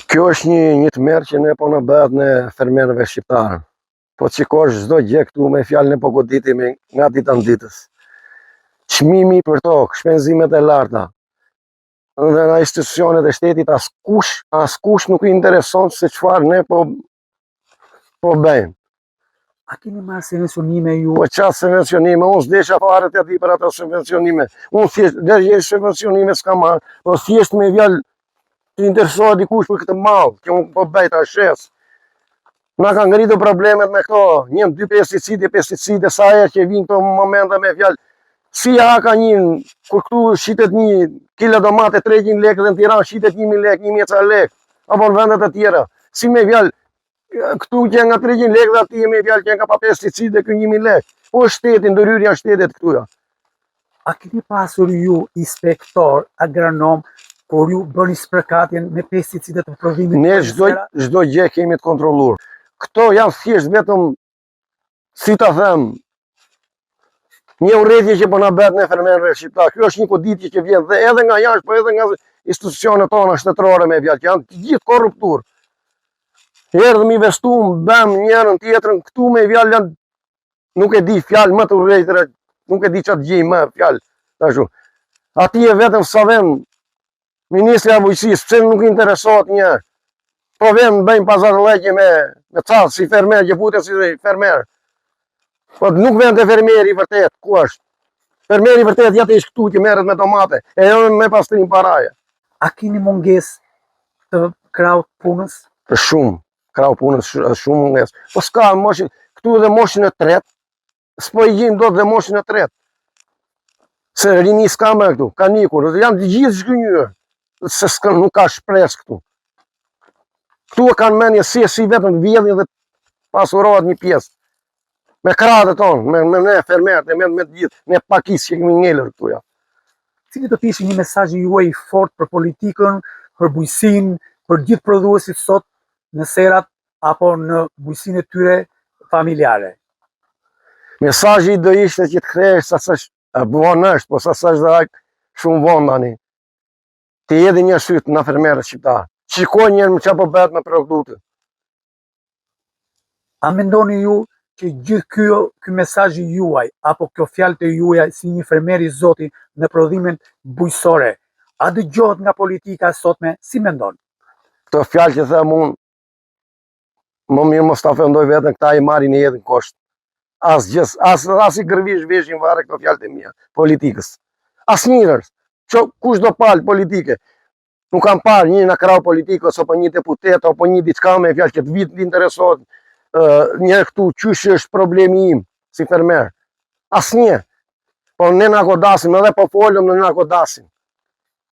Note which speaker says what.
Speaker 1: Kjo është një të merë që ne po në bëhet në fermerëve shqiptarën. Po qikosh çdo gjë këtu me fjalën e pogoditimi nga dita në ditës. Çmimi për tokë, shpenzimet e larta. Dhe nga institucionet e shtetit askush nuk i intereson se çfarë ne po bëjmë.
Speaker 2: A keni marrë subvencionime ju?
Speaker 1: Po qatë subvencionime, unë s'desha fare të di për ato subvencionime. Unë thjesht, dhe subvencionime s'ka marrë, po thjesht me vjallë të interesohet dikush për këtë mallë, që unë po bëj ta shes. Na ka ngritur problemet me këto, 1-2 pesticide, sa herë që vinë këto momente me fjalë. Si ka kur këtu shitet 1 kilo domate 300 lekë dhe në Tiranë shitet 1000 lekë, 1000 lekë, apo në vendet e tjera. Si me fjalë, këtu që nga 300 lekë dhe atje me fjalë që nga pa pesticide kë 1000 lekë. Po shteti, ndërhyrja shtetit këtuja.
Speaker 2: A keni pasur ju inspektor, agronom, por ju bëni spërkatjen me pesticide të prodhimit?
Speaker 1: Ne çdo gjë kemi të kontrolluar. Këto janë thjesht vetëm, si ta them, një urrëtie që po na bëhet në fermerëve shqiptar. Kjo është një goditje që vjen dhe edhe nga jashtë, po edhe nga institucionet tona shtetërore me fjalë, që janë të gjithë korruptur. Erdhëm investuam, bëm njërën tjetrën, këtu me fjalë janë, nuk e di fjalë më të urrëtira, nuk e di çfarë gjej më fjalë tashu. Atje vetëm sa vend Ministri i Bujqësisë, pse nuk interesohet një. Po vend bëjmë pazarllëqje me çast si fermer, që futen si fermer. Po nuk vend e fermeri vërtet, ku është? Fermeri vërtet ja të ish këtu që merret me tomate, e jo me pastrim paraje.
Speaker 2: A keni mungesë të kraut punës?
Speaker 1: Shumë, kraut punës shumë mungesë. Po s'ka moshin, këtu edhe moshën e tretë, s'po i gjejmë dot dhe moshën e tretë. Se rini s'ka më këtu, ka nikur, janë të gjithë zhgënjur. Se nuk ka shpresë këtu. Këtu e kanë menje si vetëm vjedhin dhe pasurohet një pjesë. Me krahët tonë, me ne fermerët, me të gjithë, me pakisë që kemi ngelur këtu ja.
Speaker 2: Cili do të ishte një mesazh juaj fort për politikën, për bujqësinë, për gjithë prodhuesit sot në serat apo në bujqësinë e tyre familjare?
Speaker 1: Mesazhi do ishte që të kthehesh sa vonë është, po sa është shumë vonë tani. Të jedi një sytë në fermerët shqiptarë. Shikoj njërë më që po bëhet me produkte.
Speaker 2: A mendoni ju që gjithë ky mesazhi juaj, apo kjo fjalë të juaj si një fermer i Zotit në prodhimin bujqësore, a dëgjohet nga politika sotme, si mendon?
Speaker 1: Këto fjalë që them unë, më mirë mos ta ofendoj veten, këta i marrin e jedhin kosht. As i gërvish veshin vare këto fjalët e mia, politikës. Asnjëherë. Kush do palë politike? Nuk kam parë një në krau politike, ose po një deputet, apo një diçka me fjalë që të vitë interesohet një këtu qysh është problemi im, si fermer. Asnjë. Po ne na godasim, edhe po folëm në na godasim.